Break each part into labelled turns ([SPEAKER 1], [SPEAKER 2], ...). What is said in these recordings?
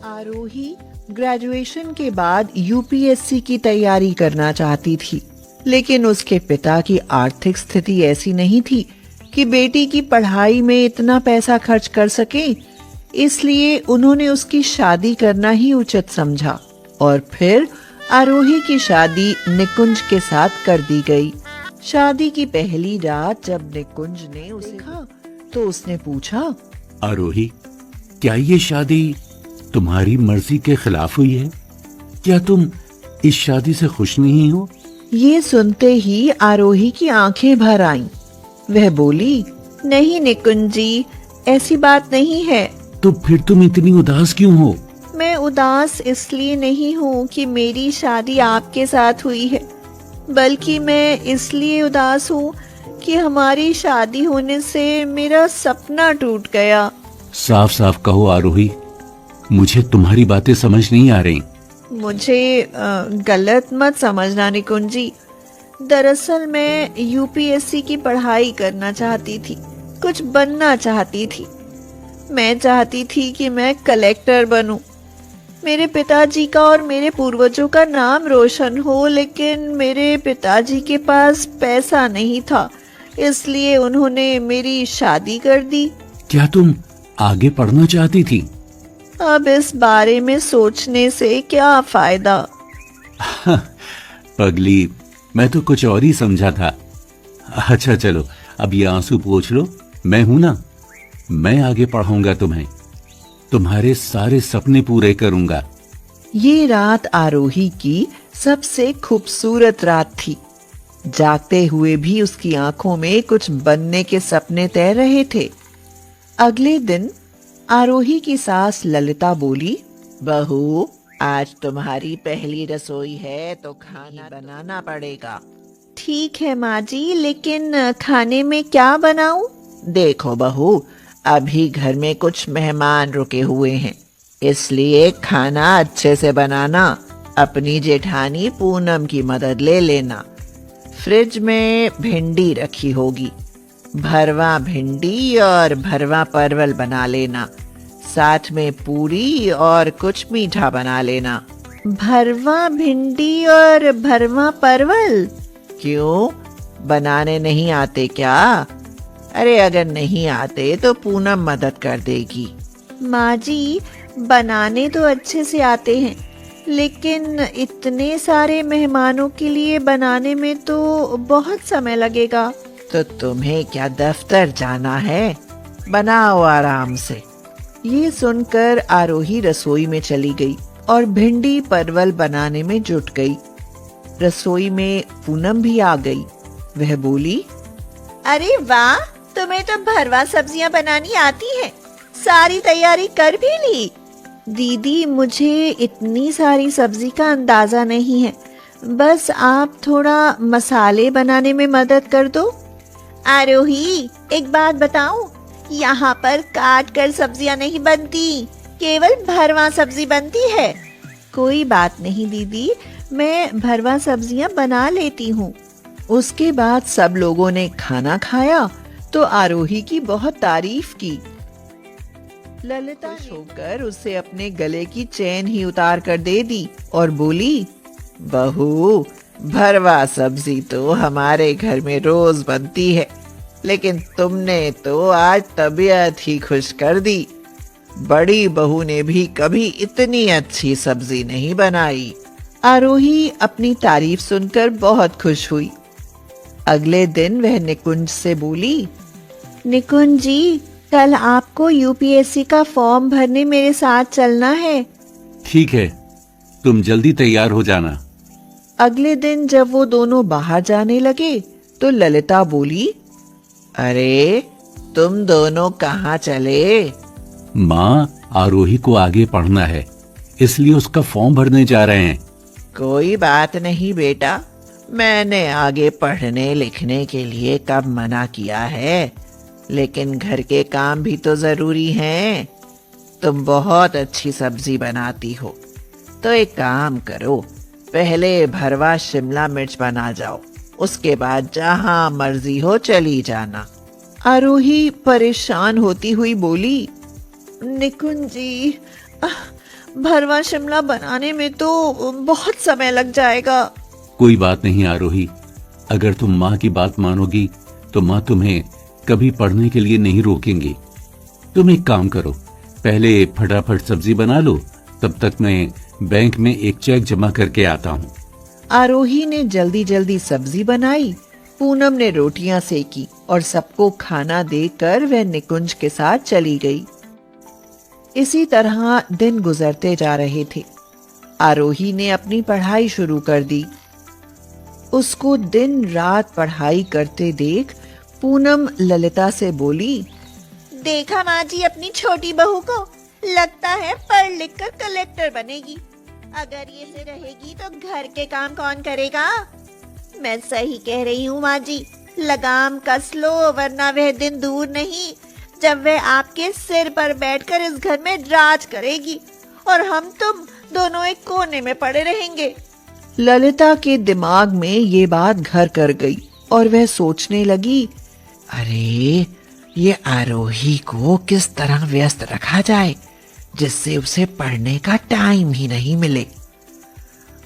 [SPEAKER 1] आरोही graduation के बाद UPSC की तैयारी करना चाहती थी, लेकिन उसके पिता की आर्थिक स्थिति ऐसी नहीं थी कि बेटी की पढ़ाई में इतना पैसा खर्च कर सकें। इसलिए उन्होंने उसकी शादी करना ही उचित समझा और फिर आरोही की शादी निकुंज के साथ कर दी गई। शादी की पहली रात जब निकुंज ने उसे देखा तो उसने पूछा,
[SPEAKER 2] आरोही, क्या ये शादी तुम्हारी मर्जी के खिलाफ हुई है? क्या तुम इस शादी से खुश नहीं हो?
[SPEAKER 1] ये सुनते ही आरोही की आंखें भर आईं। वह बोली, नहीं निकुंज जी, ऐसी बात नहीं है।
[SPEAKER 2] तो फिर तुम इतनी उदास क्यों हो?
[SPEAKER 1] मैं उदास इसलिए नहीं हूँ कि मेरी शादी आपके साथ हुई है, बल्कि मैं इसलिए उदास हूँ कि हमारी शादी होने से मेरा सपना टूट गया।
[SPEAKER 2] साफ साफ कहो आरोही, मुझे तुम्हारी बातें समझ नहीं आ रही।
[SPEAKER 1] मुझे गलत मत समझना निकुंज जी। दरअसल मैं यूपीएससी की पढ़ाई करना चाहती थी, कुछ बनना चाहती थी। मैं चाहती थी कि मैं कलेक्टर बनूं, मेरे पिताजी का और मेरे पूर्वजों का नाम रोशन हो, लेकिन मेरे पिताजी के पास पैसा नहीं था, इसलिए उन्होंने मेरी शादी कर दी।
[SPEAKER 2] क्या तुम आगे पढ़ना चाहती थी?
[SPEAKER 1] अब इस बारे में सोचने से क्या फायदा।
[SPEAKER 2] पगली, मैं तो कुछ और ही समझा था। अच्छा चलो, अब ये आंसू पोंछ लो, मैं हूं ना, मैं आगे पढ़ाऊंगा तुम्हें, तुम्हारे सारे सपने पूरे करूंगा।
[SPEAKER 1] ये रात आरोही की सबसे खूबसूरत रात थी। जागते हुए भी उसकी आंखों में कुछ बनने के सपने तैर रहे थे। अगले दिन आरोही की सास ललिता बोली, बहू, आज तुम्हारी पहली रसोई है तो खाना बनाना पड़ेगा। ठीक है माँ जी, लेकिन खाने में क्या बनाऊं? देखो बहू, अभी घर में कुछ मेहमान रुके हुए हैं, इसलिए खाना अच्छे से बनाना। अपनी जेठानी पूनम की मदद ले लेना। फ्रिज में भिंडी रखी होगी, भरवा भिंडी और भरवा परवल बना लेना। साथ में पूरी और कुछ मीठा बना लेना। भरवा भिंडी और भरवा परवल? क्यों, बनाने नहीं आते क्या? अरे अगर नहीं आते तो पूनम मदद कर देगी। माँ जी, बनाने तो अच्छे से आते हैं, लेकिन इतने सारे मेहमानों के लिए बनाने में तो बहुत समय लगेगा। तो तुम्हें क्या दफ्तर जाना है? बनाओ आराम से। ये सुनकर आरोही रसोई में चली गई और भिंडी परवल बनाने में जुट गई। रसोई में पूनम भी आ गई। वह बोली, अरे वाह, तुम्हें तो भरवा सब्जियां बनानी आती हैं। सारी तैयारी कर भी ली? दीदी, मुझे इतनी सारी सब्जी का अंदाजा नहीं है, बस आप थोड़ा मसाले बनाने में मदद कर दो। आरोही, एक बात बताऊं, यहाँ पर काट कर सब्जियां नहीं बनती, केवल भरवा सब्जी बनती है। कोई बात नहीं दीदी, मैं भरवा सब्जियां बना लेती हूँ। उसके बाद सब लोगों ने खाना खाया तो आरोही की बहुत तारीफ की। ललिता होकर उसे अपने गले की चेन ही उतार कर दे दी और बोली, बहू, भरवा सब्जी तो हमारे घर में रोज बनती है, लेकिन तुमने तो आज तबीयत ही खुश कर दी। बड़ी बहू ने भी कभी इतनी अच्छी सब्जी नहीं बनाई। आरोही अपनी तारीफ सुनकर बहुत खुश हुई। अगले दिन वह निकुंज से बोली, निकुंज जी, कल आपको यूपीएससी का फॉर्म भरने मेरे साथ चलना है।
[SPEAKER 2] ठीक है, तुम जल्दी तैयार हो जाना।
[SPEAKER 1] अगले दिन जब वो दोनों बाहर जाने लगे तो ललिता बोली, अरे तुम दोनों कहाँ चले?
[SPEAKER 2] माँ, आरोही को आगे पढ़ना है, इसलिए उसका फॉर्म भरने जा रहे हैं।
[SPEAKER 1] कोई बात नहीं बेटा, मैंने आगे पढ़ने लिखने के लिए कब मना किया है, लेकिन घर के काम भी तो जरूरी हैं। तुम बहुत अच्छी सब्जी बनाती हो, तो एक काम करो, पहले भरवा शिमला मिर्च बना जाओ, उसके बाद जहां मर्जी हो चली जाना। आरोही परेशान होती हुई बोली, निकुंज जी, भरवा शिमला बनाने में तो बहुत समय लग जाएगा।
[SPEAKER 2] कोई बात नहीं आरोही, अगर तुम माँ की बात मानोगी तो माँ तुम्हें कभी पढ़ने के लिए नहीं रोकेंगी। तुम एक काम करो, पहले फटाफट सब्जी बना लो, तब तक मैं बैंक में एक चेक जमा करके आता हूँ।
[SPEAKER 1] आरोही ने जल्दी जल्दी सब्जी बनाई, पूनम ने रोटियां सेकी और सबको खाना देकर वह निकुंज के साथ चली गई। इसी तरह दिन गुजरते जा रहे थे। आरोही ने अपनी पढ़ाई शुरू कर दी। उसको दिन रात पढ़ाई करते देख पूनम ललिता से बोली,
[SPEAKER 3] देखा माँ जी अपनी छोटी बहू को, लगता है पढ़ लिख कर कलेक्टर बनेगी। अगर ये से रहेगी तो घर के काम कौन करेगा? मैं सही कह रही हूँ माँ जी, लगाम कस लो, वरना वह दिन दूर नहीं जब वह आपके सिर पर बैठकर इस घर में राज करेगी और हम तुम दोनों एक कोने में पड़े रहेंगे।
[SPEAKER 1] ललिता के दिमाग में ये बात घर कर गई और वह सोचने लगी, अरे ये आरोही को किस तरह व्यस्त रखा जाए जिससे उसे पढ़ने का टाइम ही नहीं मिले।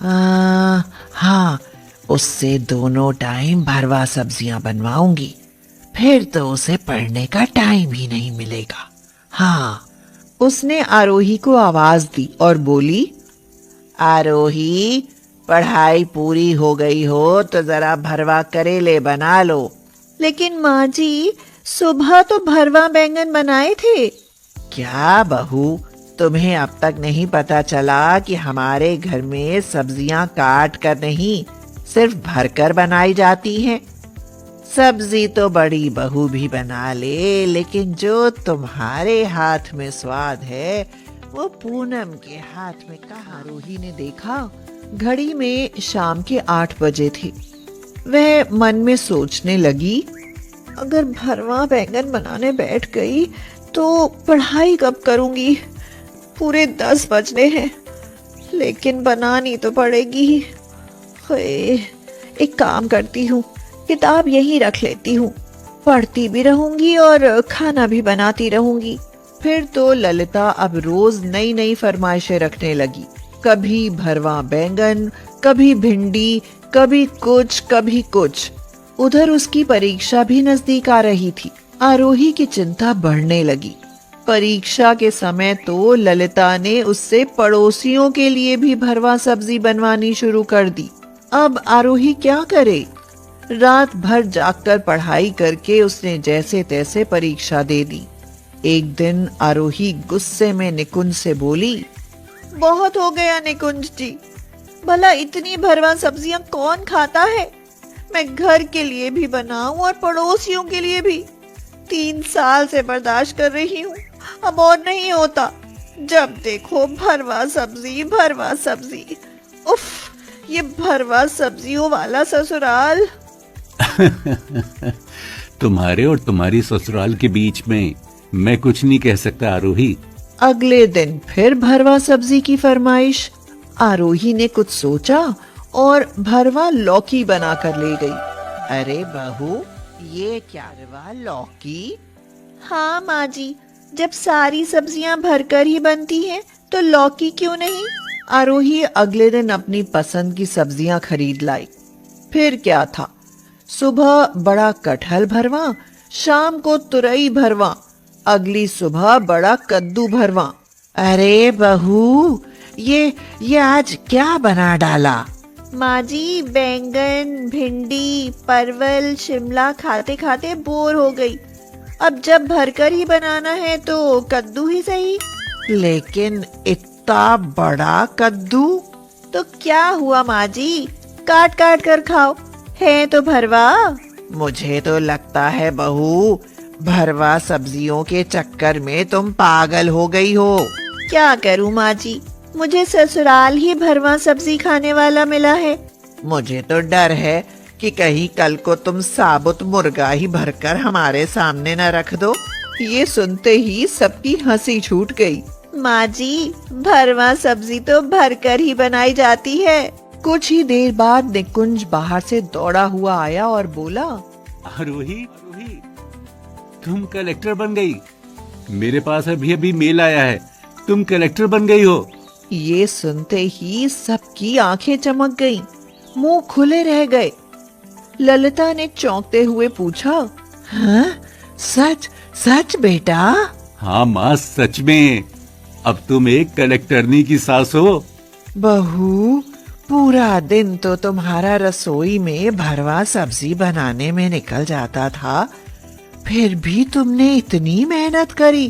[SPEAKER 1] हाँ, उससे दोनों टाइम भरवा सब्जियां बनवाऊंगी, फिर तो उसे पढ़ने का टाइम ही नहीं मिलेगा। हाँ, उसने आरोही को आवाज दी और बोली, आरोही, पढ़ाई पूरी हो गई हो तो जरा भरवा करेले बना लो।
[SPEAKER 3] लेकिन माँ जी, सुबह तो भरवा बैंगन बनाए थे।
[SPEAKER 1] क्या बहू, तुम्हें अब तक नहीं पता चला कि हमारे घर में सब्जियां काट कर नहीं, सिर्फ भरकर बनाई जाती हैं। सब्जी तो बड़ी बहू भी बना ले, लेकिन जो तुम्हारे हाथ में स्वाद है वो पूनम के हाथ में कहाँ। आरोही ने देखा घड़ी में शाम के 8 बजे थे। वह मन में सोचने लगी, अगर भरवा बैंगन बनाने बैठ गई तो पढ़ाई कब करूंगी? पूरे 10 बजने हैं, लेकिन बनानी तो पड़ेगी। एक काम करती हूँ, किताब यहीं रख लेती हूँ, पढ़ती भी रहूंगी और खाना भी बनाती रहूंगी। फिर तो ललिता अब रोज नई नई फरमाइशें रखने लगी, कभी भरवा बैंगन, कभी भिंडी, कभी कुछ। उधर उसकी परीक्षा भी नजदीक आ रही थी। आरोही की चिंता बढ़ने लगी। परीक्षा के समय तो ललिता ने उससे पड़ोसियों के लिए भी भरवा सब्जी बनवानी शुरू कर दी। अब आरोही क्या करे? रात भर जागकर पढ़ाई करके उसने जैसे तैसे परीक्षा दे दी। एक दिन आरोही गुस्से में निकुंज से बोली,
[SPEAKER 3] बहुत हो गया निकुंज जी, भला इतनी भरवा सब्जियां कौन खाता है? मैं घर के लिए भी बनाऊं और पड़ोसियों के लिए भी 3 साल से बर्दाश्त कर रही हूँ, अब और नहीं होता। जब देखो भरवा सब्जी। उफ, ये भरवा सब्जियों वाला ससुराल।
[SPEAKER 2] तुम्हारे और तुम्हारी ससुराल के बीच में मैं कुछ नहीं कह सकता आरोही।
[SPEAKER 1] अगले दिन फिर भरवा सब्जी की फरमाइश। आरोही ने कुछ सोचा और भरवा लौकी बना कर ले गई। अरे बहू, ये क्या भरवा लौकी?
[SPEAKER 3] हाँ माँ जी, जब सारी सब्जियां भरकर ही बनती हैं तो लौकी क्यों नहीं?
[SPEAKER 1] आरोही अगले दिन अपनी पसंद की सब्जियां खरीद लाई। फिर क्या था, सुबह बड़ा कटहल भरवा, शाम को तुरई भरवा, अगली सुबह बड़ा कद्दू भरवा। अरे बहू, ये आज क्या बना डाला?
[SPEAKER 3] माँ जी, बैंगन, भिंडी, परवल, शिमला खाते खाते बोर हो गई। अब जब भरकर ही बनाना है तो कद्दू ही सही।
[SPEAKER 1] लेकिन इतना बड़ा कद्दू?
[SPEAKER 3] तो क्या हुआ माँ जी, काट काट कर खाओ, है तो भरवा।
[SPEAKER 1] मुझे तो लगता है बहू, भरवा सब्जियों के चक्कर में तुम पागल हो गई हो।
[SPEAKER 3] क्या करूँ माँ जी, मुझे ससुराल ही भरवा सब्जी खाने वाला मिला है।
[SPEAKER 1] मुझे तो डर है कि कहीं कल को तुम साबुत मुर्गा ही भरकर हमारे सामने न रख दो। ये सुनते ही सबकी हंसी छूट गई।
[SPEAKER 3] माँ जी, भरवा सब्जी तो भरकर ही बनाई जाती है।
[SPEAKER 1] कुछ ही देर बाद निकुंज बाहर से दौड़ा हुआ आया और बोला,
[SPEAKER 2] आरोही, तुम कलेक्टर बन गई। मेरे पास अभी अभी मेल आया है, तुम कलेक्टर बन गई हो।
[SPEAKER 1] ये सुनते ही सबकी आंखें चमक गईं, मुंह खुले रह गए। ललिता ने चौंकते हुए पूछा, हाँ सच सच बेटा?
[SPEAKER 2] हाँ माँ, सच में। अब तुम एक कलेक्टरनी की सास हो।
[SPEAKER 1] बहू, पूरा दिन तो तुम्हारा रसोई में भरवा सब्जी बनाने में निकल जाता था, फिर भी तुमने इतनी मेहनत करी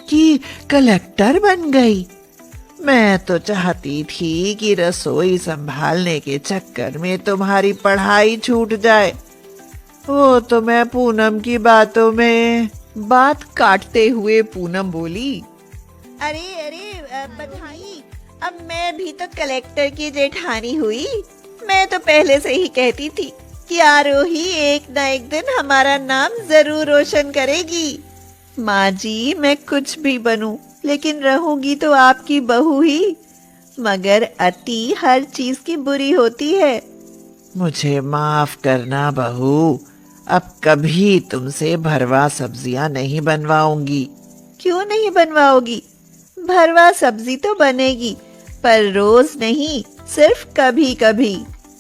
[SPEAKER 1] कि कलेक्टर बन गई। मैं तो चाहती थी कि रसोई संभालने के चक्कर में तुम्हारी पढ़ाई छूट जाए। वो तो मैं पूनम की बातों में। बात काटते हुए पूनम बोली,
[SPEAKER 3] अरे अरे बधाई, अब मैं भी तो कलेक्टर की जेठानी हुई। मैं तो पहले से ही कहती थी कि आरोही एक ना एक दिन हमारा नाम जरूर रोशन करेगी। माँ जी, मैं कुछ भी बनूं, लेकिन रहूंगी तो आपकी बहू ही। मगर अति हर चीज की बुरी होती है।
[SPEAKER 1] मुझे माफ करना बहू, अब कभी तुमसे भरवा सब्जियां नहीं बनवाऊंगी।
[SPEAKER 3] क्यों नहीं बनवाओगी? भरवा सब्जी तो बनेगी, पर रोज नहीं, सिर्फ कभी कभी।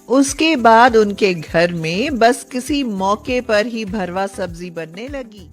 [SPEAKER 1] उसके बाद उनके घर में बस किसी मौके पर ही भरवा सब्जी बनने लगी।